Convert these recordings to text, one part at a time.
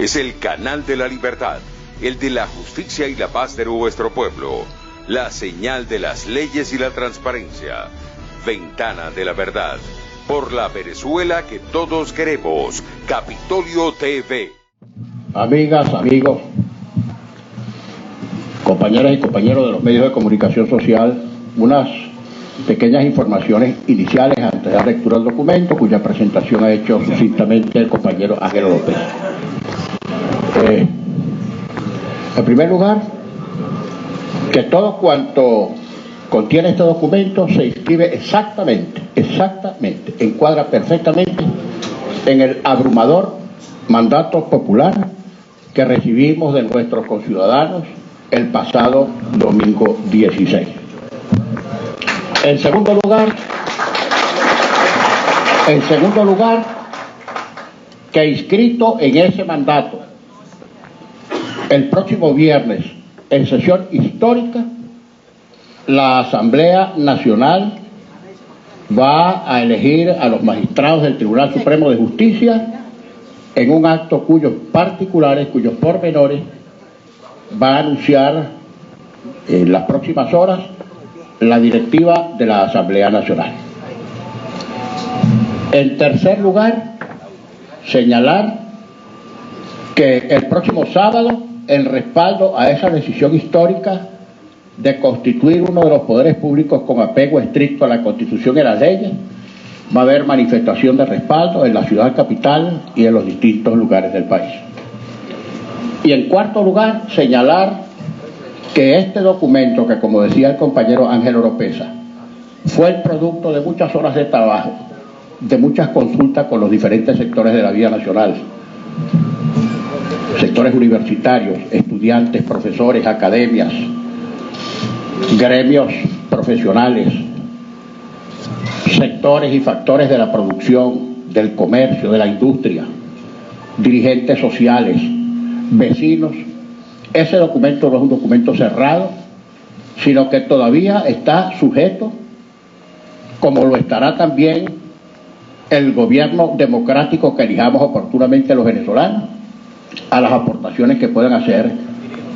Es el canal de la libertad, el de la justicia y la paz de nuestro pueblo. La señal de las leyes y la transparencia. Ventana de la verdad. Por la Venezuela que todos queremos. Capitolio TV. Amigas, amigos, compañeras y compañeros de los medios de comunicación social, unas pequeñas informaciones iniciales antes de la lectura del documento, cuya presentación ha hecho sucintamente el compañero Ángel López. En primer lugar, que todo cuanto contiene este documento se inscribe exactamente, encuadra perfectamente en el abrumador mandato popular que recibimos de nuestros conciudadanos el pasado domingo 16. En segundo lugar, que inscrito en ese mandato, el próximo viernes, en sesión histórica, la Asamblea Nacional va a elegir a los magistrados del Tribunal Supremo de Justicia en un acto cuyos particulares, cuyos pormenores, va a anunciar en las próximas horas la directiva de la Asamblea Nacional. En tercer lugar, señalar que el próximo sábado, en respaldo a esa decisión histórica de constituir uno de los poderes públicos con apego estricto a la Constitución y a las leyes, va a haber manifestación de respaldo en la ciudad capital y en los distintos lugares del país. Y en cuarto lugar, señalar que este documento, que como decía el compañero Ángel Oropesa, fue el producto de muchas horas de trabajo, de muchas consultas con los diferentes sectores de la vida nacional, sectores universitarios, estudiantes, profesores, academias, gremios profesionales, sectores y factores de la producción, del comercio, de la industria, dirigentes sociales, vecinos. Ese documento no es un documento cerrado, sino que todavía está sujeto, como lo estará también el gobierno democrático que elijamos oportunamente los venezolanos, a las aportaciones que puedan hacer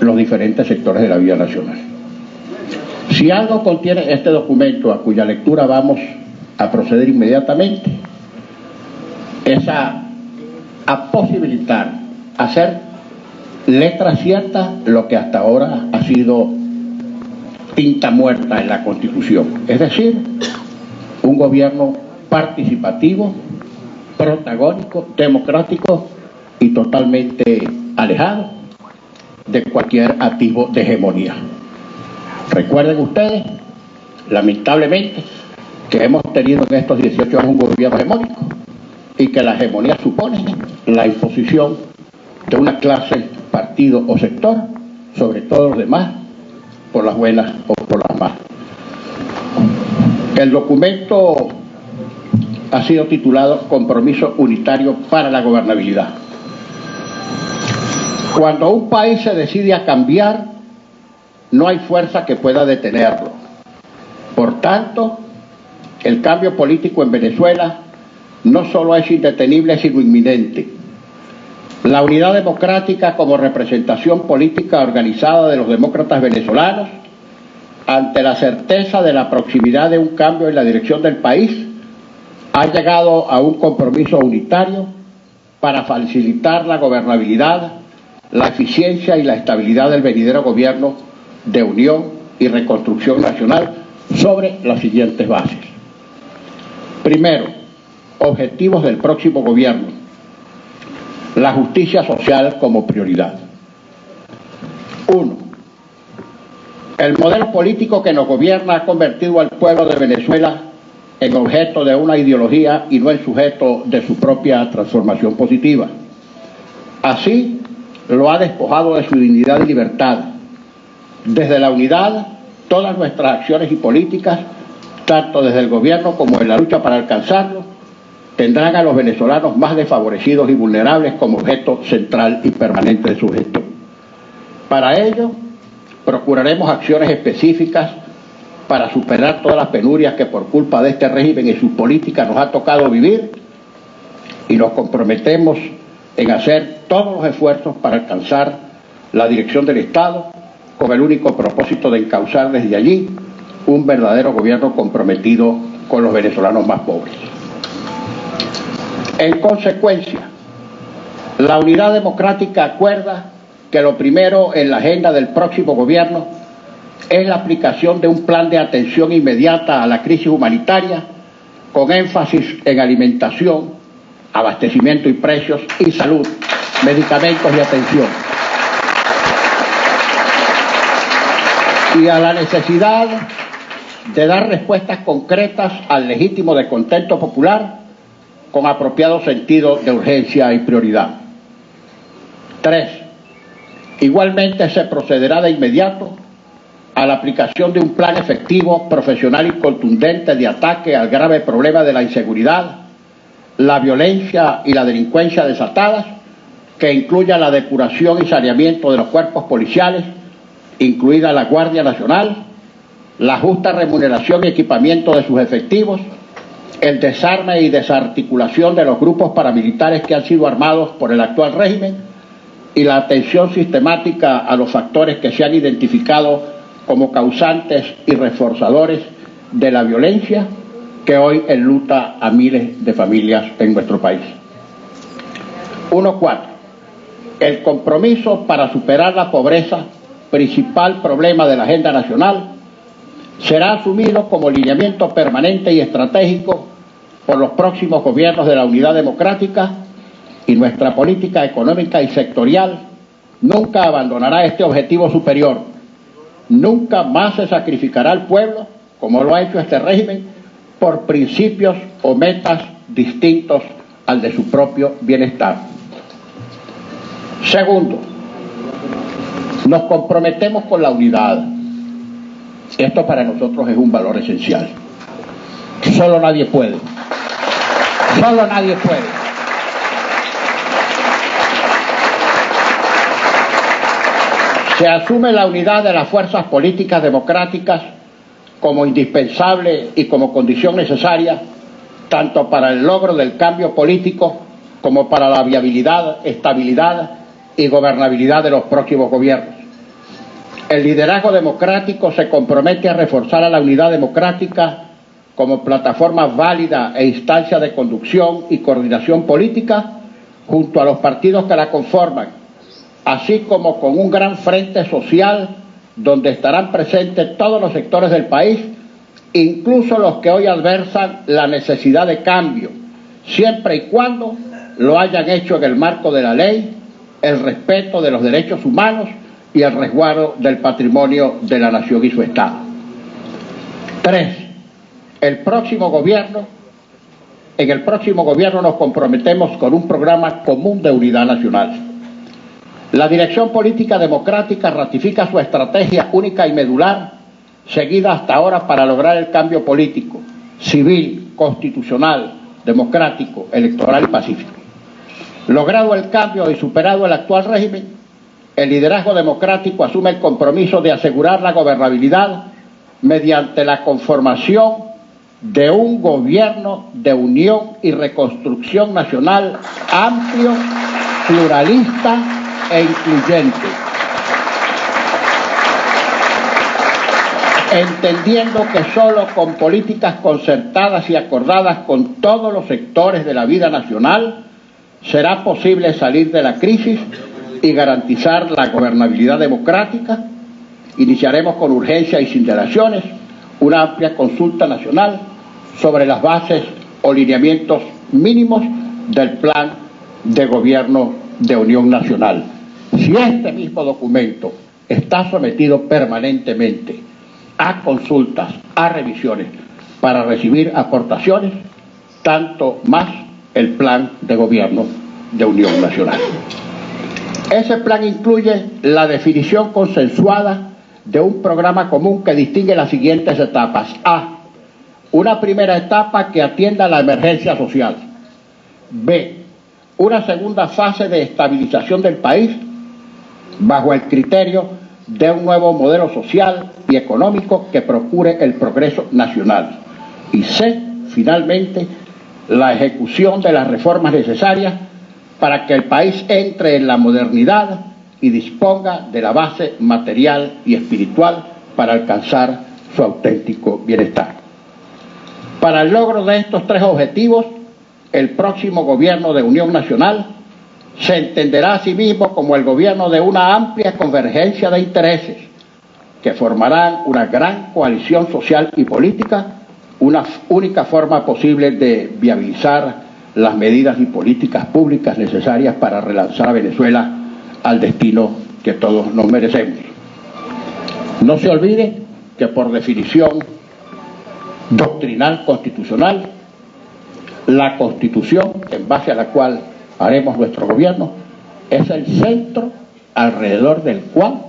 los diferentes sectores de la vida nacional. Si algo contiene este documento, a cuya lectura vamos a proceder inmediatamente, es a posibilitar hacer letra cierta lo que hasta ahora ha sido tinta muerta en la Constitución, es decir, un gobierno participativo, protagónico, democrático y totalmente alejado de cualquier atisbo de hegemonía. Recuerden ustedes, lamentablemente, que hemos tenido en estos 18 años un gobierno hegemónico y que la hegemonía supone la imposición de una clase, partido o sector sobre todos los demás, por las buenas o por las malas. El documento ha sido titulado Compromiso Unitario para la Gobernabilidad. Cuando un país se decide a cambiar, no hay fuerza que pueda detenerlo. Por tanto, el cambio político en Venezuela no solo es indetenible, sino inminente. La unidad democrática como representación política organizada de los demócratas venezolanos, ante la certeza de la proximidad de un cambio en la dirección del país, ha llegado a un compromiso unitario para facilitar la gobernabilidad, la eficiencia y la estabilidad del venidero gobierno de unión y reconstrucción nacional sobre las siguientes bases. Primero, objetivos del próximo gobierno. La justicia social como prioridad. 1. El modelo político que nos gobierna ha convertido al pueblo de Venezuela en objeto de una ideología y no en sujeto de su propia transformación positiva. Así, lo ha despojado de su dignidad y libertad. Desde la unidad, todas nuestras acciones y políticas, tanto desde el gobierno como en la lucha para alcanzarlo, tendrán a los venezolanos más desfavorecidos y vulnerables como objeto central y permanente de su gestión. Para ello, procuraremos acciones específicas para superar todas las penurias que por culpa de este régimen y sus políticas nos ha tocado vivir, y nos comprometemos en hacer todos los esfuerzos para alcanzar la dirección del Estado con el único propósito de encauzar desde allí un verdadero gobierno comprometido con los venezolanos más pobres. En consecuencia, la Unidad Democrática acuerda que lo primero en la agenda del próximo gobierno es la aplicación de un plan de atención inmediata a la crisis humanitaria con énfasis en alimentación, abastecimiento y precios y salud, medicamentos y atención. Y a la necesidad de dar respuestas concretas al legítimo descontento popular con apropiado sentido de urgencia y prioridad. 3. Igualmente se procederá de inmediato a la aplicación de un plan efectivo, profesional y contundente de ataque al grave problema de la inseguridad, la violencia y la delincuencia desatadas, que incluya la depuración y saneamiento de los cuerpos policiales, incluida la Guardia Nacional, la justa remuneración y equipamiento de sus efectivos, el desarme y desarticulación de los grupos paramilitares que han sido armados por el actual régimen y la atención sistemática a los factores que se han identificado como causantes y reforzadores de la violencia que hoy enluta a miles de familias en nuestro país. 1.4. El compromiso para superar la pobreza, principal problema de la agenda nacional, será asumido como lineamiento permanente y estratégico por los próximos gobiernos de la Unidad Democrática, y nuestra política económica y sectorial nunca abandonará este objetivo superior. Nunca más se sacrificará al pueblo, como lo ha hecho este régimen, por principios o metas distintos al de su propio bienestar. Segundo, nos comprometemos con la unidad. Esto para nosotros es un valor esencial. Solo nadie puede. Solo nadie puede. Se asume la unidad de las fuerzas políticas democráticas como indispensable y como condición necesaria tanto para el logro del cambio político como para la viabilidad, estabilidad y gobernabilidad de los próximos gobiernos. El liderazgo democrático se compromete a reforzar a la unidad democrática como plataforma válida e instancia de conducción y coordinación política junto a los partidos que la conforman, así como con un gran frente social donde estarán presentes todos los sectores del país, incluso los que hoy adversan la necesidad de cambio, siempre y cuando lo hayan hecho en el marco de la ley, el respeto de los derechos humanos y el resguardo del patrimonio de la nación y su Estado. 3. En el próximo gobierno nos comprometemos con un programa común de unidad nacional. La dirección política democrática ratifica su estrategia única y medular, seguida hasta ahora para lograr el cambio político, civil, constitucional, democrático, electoral y pacífico. Logrado el cambio y superado el actual régimen, el liderazgo democrático asume el compromiso de asegurar la gobernabilidad mediante la conformación de un gobierno de unión y reconstrucción nacional amplio, pluralista e incluyente, entendiendo que solo con políticas concertadas y acordadas con todos los sectores de la vida nacional será posible salir de la crisis y garantizar la gobernabilidad democrática. Iniciaremos con urgencia y sin dilaciones una amplia consulta nacional sobre las bases o lineamientos mínimos del plan de gobierno de unión nacional. Si este mismo documento está sometido permanentemente a consultas, a revisiones, para recibir aportaciones, tanto más el plan de gobierno de unión nacional. Ese plan incluye la definición consensuada de un programa común que distingue las siguientes etapas. A. Una primera etapa que atienda la emergencia social. B. Una segunda fase de estabilización del país bajo el criterio de un nuevo modelo social y económico que procure el progreso nacional. Y C. Finalmente, la ejecución de las reformas necesarias para que el país entre en la modernidad y disponga de la base material y espiritual para alcanzar su auténtico bienestar. Para el logro de estos tres objetivos, el próximo gobierno de Unión Nacional se entenderá a sí mismo como el gobierno de una amplia convergencia de intereses que formarán una gran coalición social y política, una única forma posible de viabilizar las medidas y políticas públicas necesarias para relanzar a Venezuela al destino que todos nos merecemos. No se olvide que por definición doctrinal constitucional, la Constitución en base a la cual haremos nuestro gobierno es el centro alrededor del cual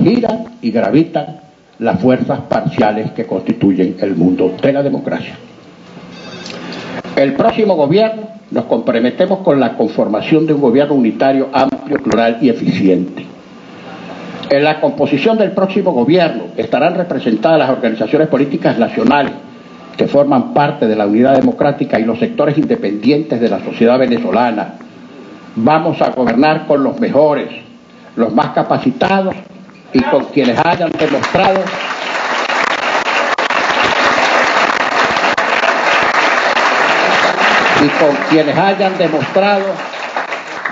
giran y gravitan las fuerzas parciales que constituyen el mundo de la democracia. El próximo gobierno nos comprometemos con la conformación de un gobierno unitario, amplio, plural y eficiente. En la composición del próximo gobierno estarán representadas las organizaciones políticas nacionales que forman parte de la unidad democrática y los sectores independientes de la sociedad venezolana. Vamos a gobernar con los mejores, los más capacitados y con quienes hayan demostrado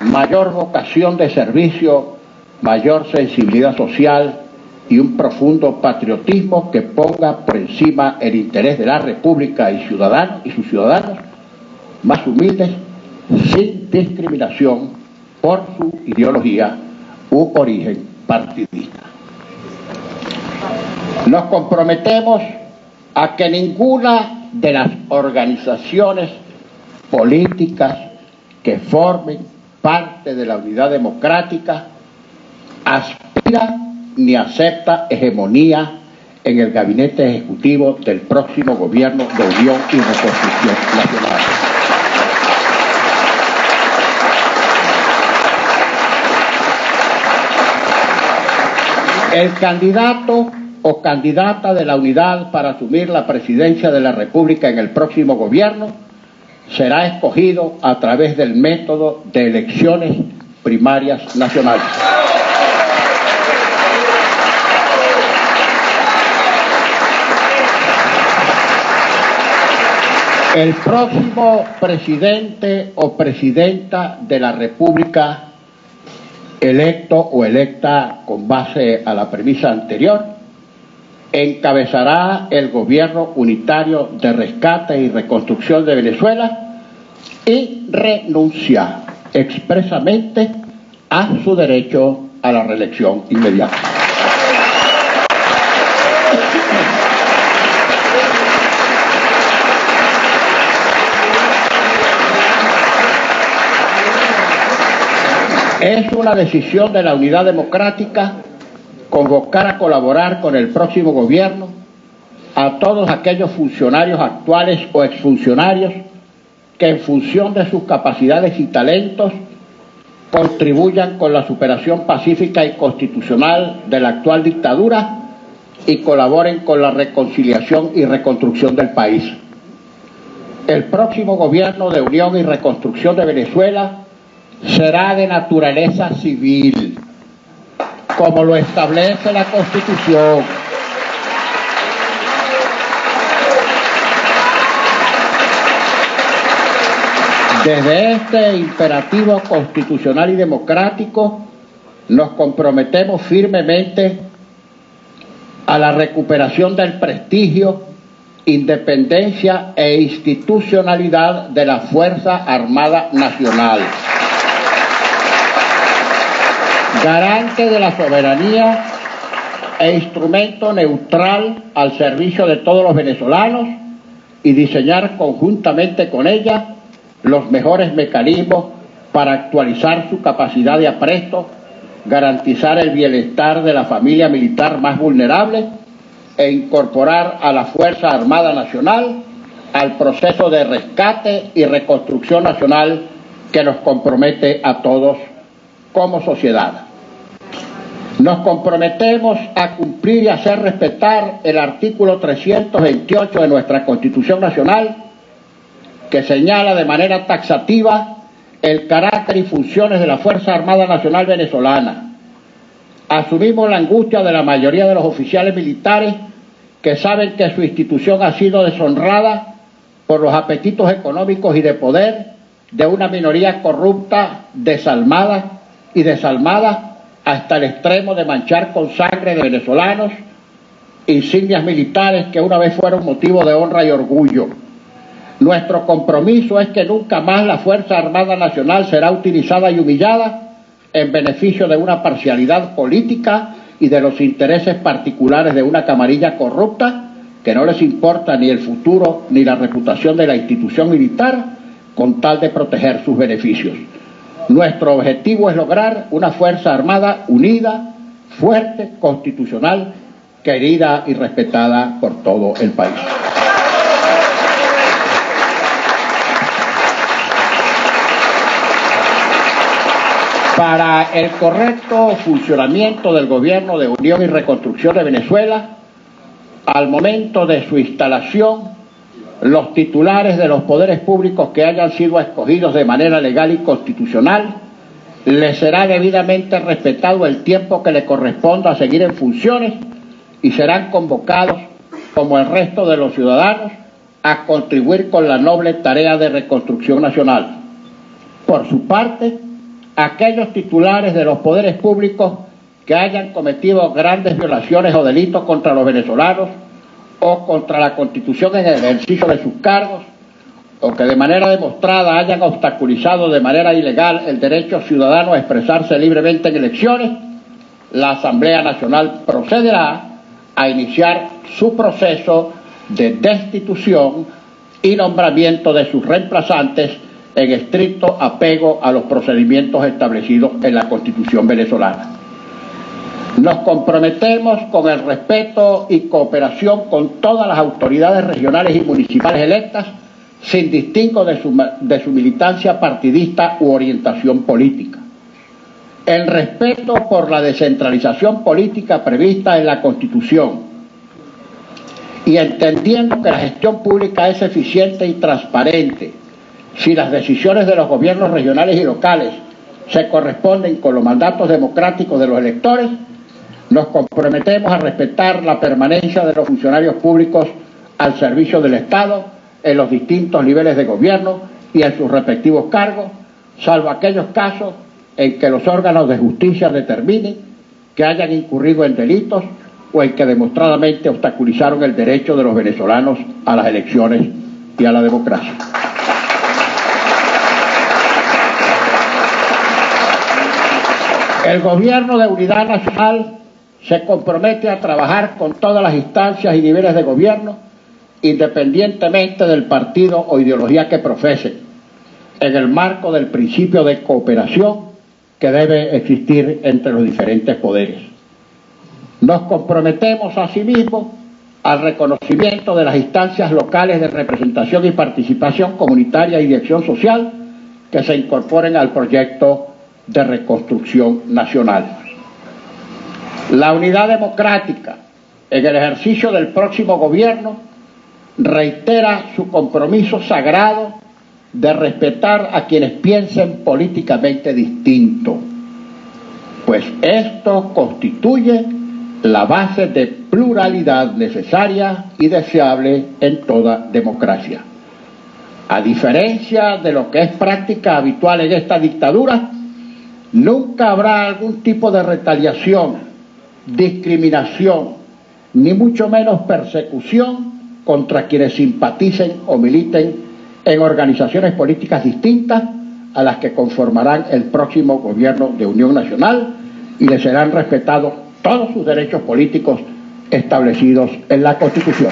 mayor vocación de servicio, mayor sensibilidad social y un profundo patriotismo que ponga por encima el interés de la República y sus ciudadanos más humildes, sin discriminación por su ideología u origen partidista. Nos comprometemos a que ninguna de las organizaciones políticas que formen parte de la unidad democrática aspira ni acepta hegemonía en el gabinete ejecutivo del próximo gobierno de Unión y Reconstrucción Nacional. El candidato o candidata de la unidad para asumir la presidencia de la República en el próximo gobierno será escogido a través del método de elecciones primarias nacionales. El próximo presidente o presidenta de la República, electo o electa con base a la premisa anterior, encabezará el gobierno unitario de rescate y reconstrucción de Venezuela y renuncia expresamente a su derecho a la reelección inmediata. Es una decisión de la unidad democrática convocar a colaborar con el próximo gobierno a todos aquellos funcionarios actuales o exfuncionarios que en función de sus capacidades y talentos contribuyan con la superación pacífica y constitucional de la actual dictadura y colaboren con la reconciliación y reconstrucción del país. El próximo gobierno de Unión y Reconstrucción de Venezuela será de naturaleza civil, como lo establece la Constitución. Desde este imperativo constitucional y democrático, nos comprometemos firmemente a la recuperación del prestigio, independencia e institucionalidad de la Fuerza Armada Nacional, garante de la soberanía e instrumento neutral al servicio de todos los venezolanos, y diseñar conjuntamente con ella los mejores mecanismos para actualizar su capacidad de apresto, garantizar el bienestar de la familia militar más vulnerable e incorporar a la Fuerza Armada Nacional al proceso de rescate y reconstrucción nacional que nos compromete a todos como sociedad. Nos comprometemos a cumplir y hacer respetar el artículo 328 de nuestra Constitución Nacional, que señala de manera taxativa el carácter y funciones de la Fuerza Armada Nacional Venezolana. Asumimos la angustia de la mayoría de los oficiales militares que saben que su institución ha sido deshonrada por los apetitos económicos y de poder de una minoría corrupta, desalmada hasta el extremo de manchar con sangre de venezolanos insignias militares que una vez fueron motivo de honra y orgullo. Nuestro compromiso es que nunca más la Fuerza Armada Nacional será utilizada y humillada en beneficio de una parcialidad política y de los intereses particulares de una camarilla corrupta que no les importa ni el futuro ni la reputación de la institución militar con tal de proteger sus beneficios. Nuestro objetivo es lograr una Fuerza Armada unida, fuerte, constitucional, querida y respetada por todo el país. Para el correcto funcionamiento del Gobierno de Unión y Reconstrucción de Venezuela, al momento de su instalación, los titulares de los poderes públicos que hayan sido escogidos de manera legal y constitucional, les será debidamente respetado el tiempo que le corresponda a seguir en funciones y serán convocados, como el resto de los ciudadanos, a contribuir con la noble tarea de reconstrucción nacional. Por su parte, aquellos titulares de los poderes públicos que hayan cometido grandes violaciones o delitos contra los venezolanos o contra la Constitución en el ejercicio de sus cargos, o que de manera demostrada hayan obstaculizado de manera ilegal el derecho ciudadano a expresarse libremente en elecciones, la Asamblea Nacional procederá a iniciar su proceso de destitución y nombramiento de sus reemplazantes en estricto apego a los procedimientos establecidos en la Constitución venezolana. Nos comprometemos con el respeto y cooperación con todas las autoridades regionales y municipales electas, sin distingo de su militancia partidista u orientación política. El respeto por la descentralización política prevista en la Constitución y entendiendo que la gestión pública es eficiente y transparente, si las decisiones de los gobiernos regionales y locales se corresponden con los mandatos democráticos de los electores, nos comprometemos a respetar la permanencia de los funcionarios públicos al servicio del Estado en los distintos niveles de gobierno y en sus respectivos cargos, salvo aquellos casos en que los órganos de justicia determinen que hayan incurrido en delitos o en que demostradamente obstaculizaron el derecho de los venezolanos a las elecciones y a la democracia. El Gobierno de Unidad Nacional se compromete a trabajar con todas las instancias y niveles de gobierno, independientemente del partido o ideología que profesen, en el marco del principio de cooperación que debe existir entre los diferentes poderes. Nos comprometemos asimismo al reconocimiento de las instancias locales de representación y participación comunitaria y de acción social que se incorporen al proyecto de reconstrucción nacional. La unidad democrática en el ejercicio del próximo gobierno reitera su compromiso sagrado de respetar a quienes piensen políticamente distinto, pues esto constituye la base de pluralidad necesaria y deseable en toda democracia. A diferencia de lo que es práctica habitual en esta dictadura, nunca habrá algún tipo de retaliación, discriminación, ni mucho menos persecución contra quienes simpaticen o militen en organizaciones políticas distintas a las que conformarán el próximo gobierno de Unión Nacional y les serán respetados todos sus derechos políticos establecidos en la Constitución.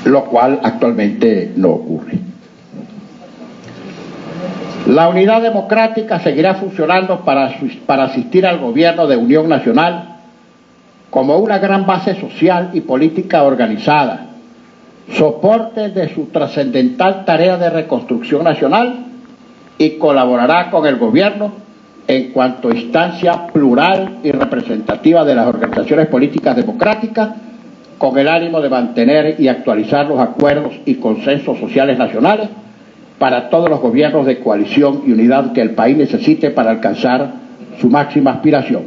Lo cual actualmente no ocurre. La unidad democrática seguirá funcionando para asistir al gobierno de Unión Nacional como una gran base social y política organizada, soporte de su trascendental tarea de reconstrucción nacional y colaborará con el gobierno en cuanto instancia plural y representativa de las organizaciones políticas democráticas con el ánimo de mantener y actualizar los acuerdos y consensos sociales nacionales para todos los gobiernos de coalición y unidad que el país necesite para alcanzar su máxima aspiración,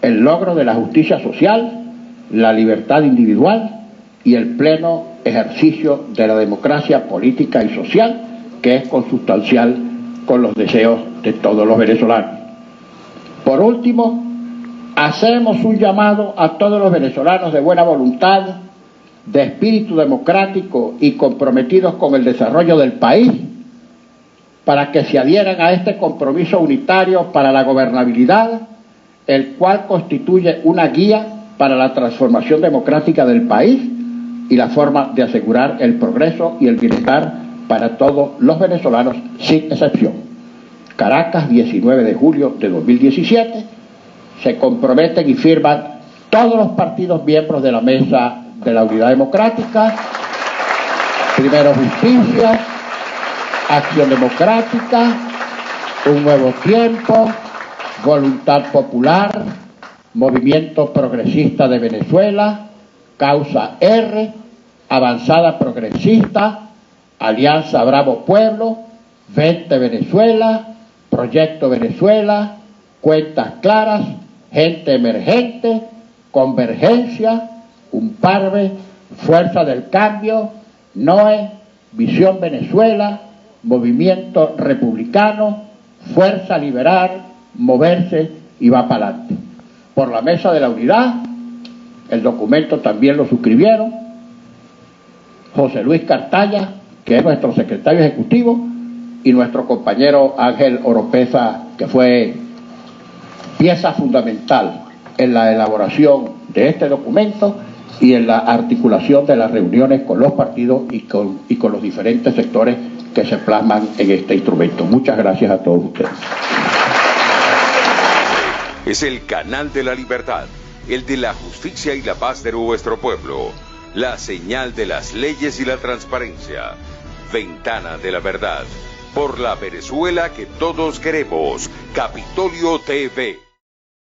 el logro de la justicia social, la libertad individual y el pleno ejercicio de la democracia política y social, que es consustancial con los deseos de todos los venezolanos. Por último, hacemos un llamado a todos los venezolanos de buena voluntad, de espíritu democrático y comprometidos con el desarrollo del país, para que se adhieran a este compromiso unitario para la gobernabilidad, el cual constituye una guía para la transformación democrática del país y la forma de asegurar el progreso y el bienestar para todos los venezolanos, sin excepción. Caracas, 19 de julio de 2017, se comprometen y firman todos los partidos miembros de la Mesa de la Unidad Democrática, Primero Justicia, Acción Democrática, Un Nuevo Tiempo, Voluntad Popular, Movimiento Progresista de Venezuela, Causa R, Avanzada Progresista, Alianza Bravo Pueblo, Vente Venezuela, Proyecto Venezuela, Cuentas Claras, Gente Emergente, Convergencia, UNPARVE, Fuerza del Cambio, NOE, Visión Venezuela, Movimiento Republicano, Fuerza Liberal, Moverse y Va para adelante. Por la Mesa de la Unidad, el documento también lo suscribieron José Luis Cartaya, que es nuestro secretario ejecutivo, y nuestro compañero Ángel Oropeza, que fue pieza fundamental en la elaboración de este documento y en la articulación de las reuniones con los partidos y con los diferentes sectores que se plasman en este instrumento. Muchas gracias a todos ustedes. Es el canal de la libertad, el de la justicia y la paz de nuestro pueblo, la señal de las leyes y la transparencia, Ventana de la Verdad, por la Venezuela que todos queremos, Capitolio TV.